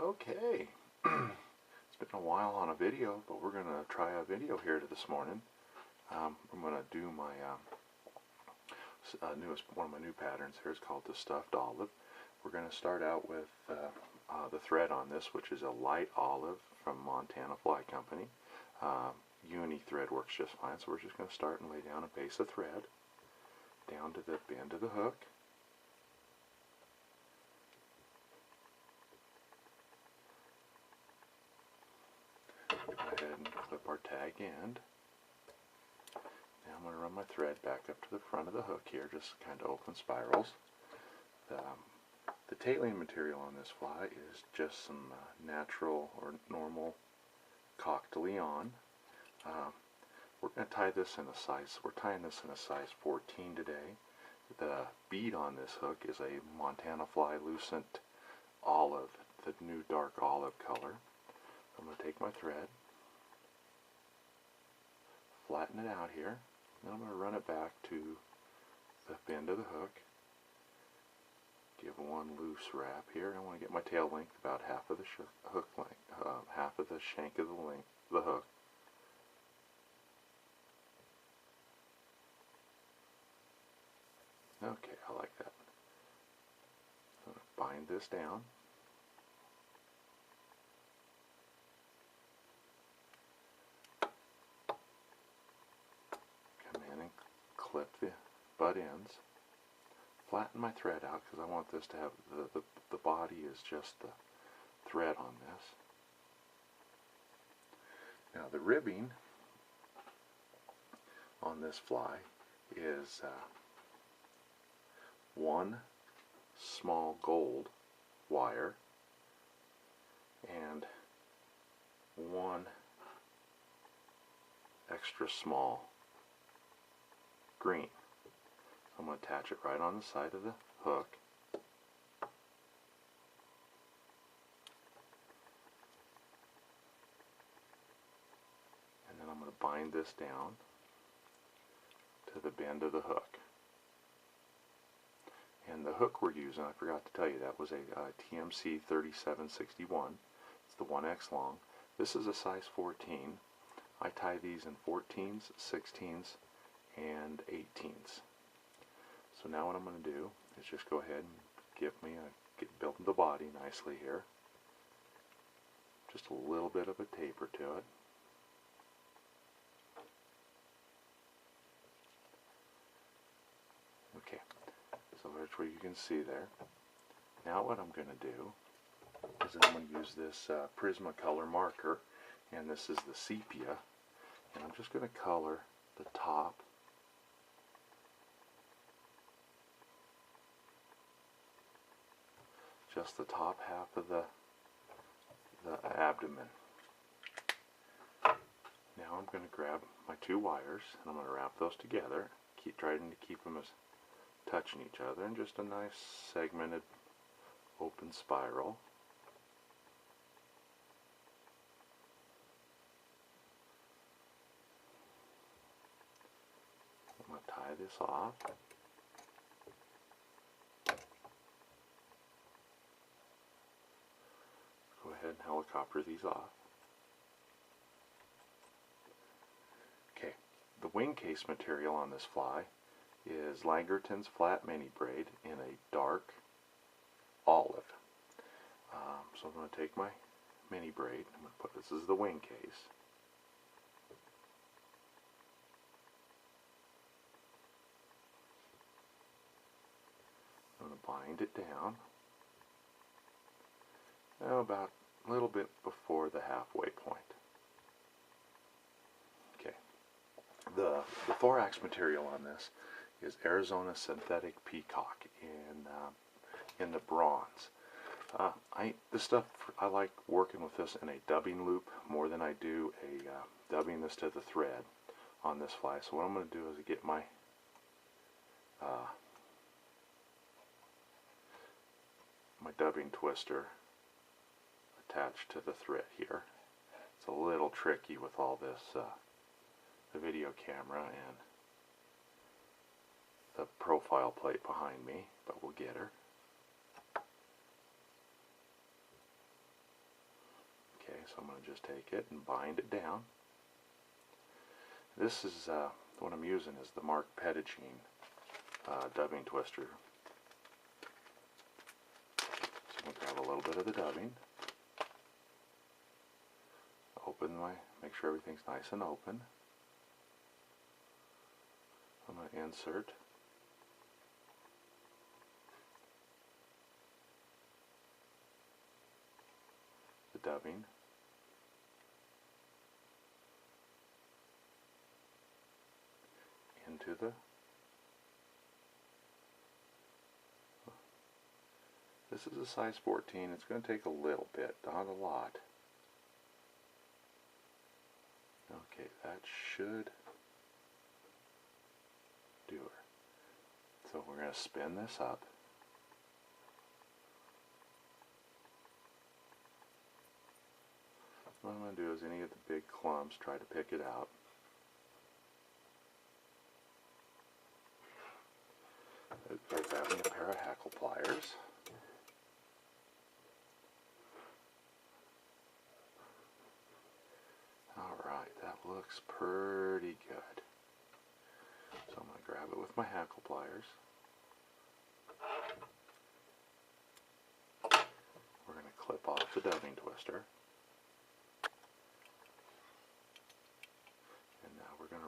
Okay, it's been a while on a video, but we're going to try a video here this morning. I'm going to do my one of my new patterns here. It's called the Stuffed Olive. We're going to start out with the thread on this, which is a light olive from Montana Fly Company. Uni thread works just fine, so we're just going to start and lay down a base of thread down to the bend of the hook. Go ahead and clip our tag end. Now I'm going to run my thread back up to the front of the hook here, just kind of open spirals. The tailing material on this fly is just some natural or normal Coq de Leon. We're going to tie this in a size, we're tying this in a size 14 today. The bead on this hook is a Montana Fly Lucent Olive, the new dark olive color. I'm going to take my thread, flatten it out here, then I'm going to run it back to the bend of the hook, give one loose wrap here. I want to get my tail length about half of the hook length, half of the shank of the length of the hook. Okay, I like that. I'm going to bind this down. Come in and clip the butt ends. Flatten my thread out because I want this to have the body is just the thread on this. Now the ribbing on this fly is one small gold wire and one extra small green. I'm going to attach it right on the side of the hook. And then I'm going to bind this down to the bend of the hook. And the hook we're using, I forgot to tell you, that was a TMC 3761. It's the 1X long. This is a size 14. I tie these in 14s, 16s, and 18s. So now what I'm going to do is just go ahead and build the body nicely here. Just a little bit of a taper to it. Okay, so there's what you can see there. Now what I'm going to do is I'm going to use this Prismacolor marker, and this is the sepia, and I'm just going to color the top just the top half of the abdomen. Now I'm going to grab my two wires and I'm going to wrap those together, trying to keep them as touching each other in just a nice segmented open spiral. I'm going to tie this off. Go ahead and helicopter these off. Okay, the wing case material on this fly is Langerton's flat mini braid in a dark olive. So I'm going to take my mini braid, I'm going to put this as the wing case. I'm going to bind it down. Now about a little bit before the halfway point. Okay. The thorax material on this is Arizona Synthetic Peacock in the bronze. I like working with this in a dubbing loop more than I do dubbing this to the thread on this fly. So what I'm going to do is get my dubbing twister attached to the thread here. It's a little tricky with all this, the video camera and the profile plate behind me, but we'll get her. Okay, so I'm going to just take it and bind it down. This is, what I'm using is the Mark Pettigene dubbing twister. So I'm going to grab a little bit of the dubbing. Make sure everything's nice and open. I'm going to insert the dubbing into the This is a size 14. It's going to take a little bit, not a lot. Okay, that should do it. So we're going to spin this up. What I'm going to do is any of the big clumps, try to pick it out. By grabbing a pair of hackle pliers. Alright, that looks pretty good. So I'm going to grab it with my hackle pliers. We're going to clip off the dubbing twister. And now we're going to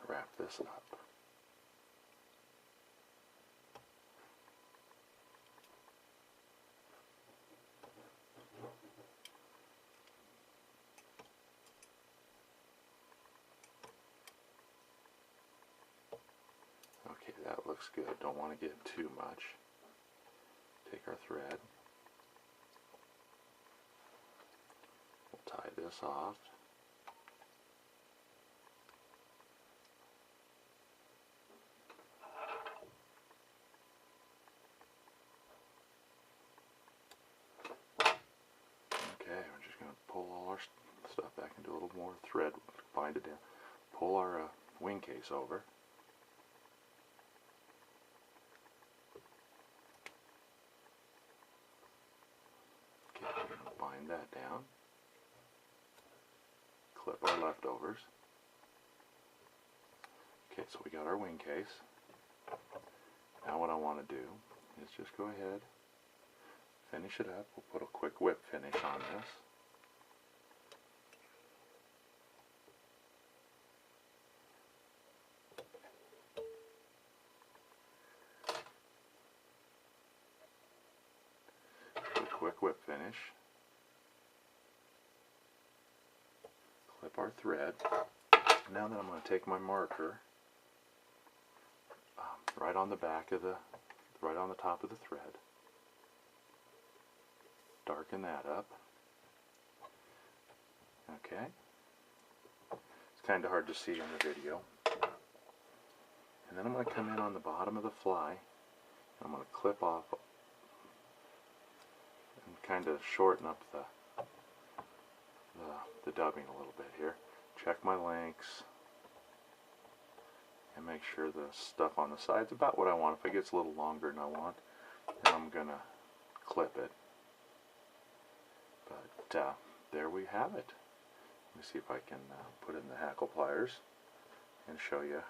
wrap this up. Okay, that looks good. Don't want to get too much. Take our thread. We'll tie this off. Okay, we're just going to pull all our stuff back into a little more thread, bind it down. Pull our wing case over. Okay, we're going to bind that down. Clip our leftovers. Okay, so we got our wing case. Now what I want to do is just go ahead, finish it up. We'll put a quick whip finish on this. Quick whip finish. Clip our thread. Now that I'm going to take my marker right on the back of right on the top of the thread. Darken that up. Okay. It's kind of hard to see in the video. And then I'm going to come in on the bottom of the fly. And I'm going to clip off and kind of shorten up the dubbing a little bit here. Check my lengths and make sure the stuff on the side's about what I want. If it gets a little longer than I want, then I'm going to clip it. But there we have it. Let me see if I can put in the hackle pliers and show you.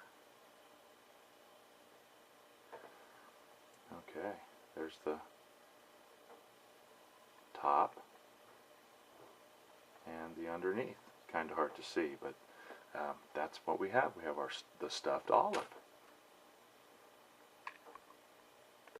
Okay, there's the top and the underneath. Kind of hard to see, but that's what we have. We have the stuffed olive.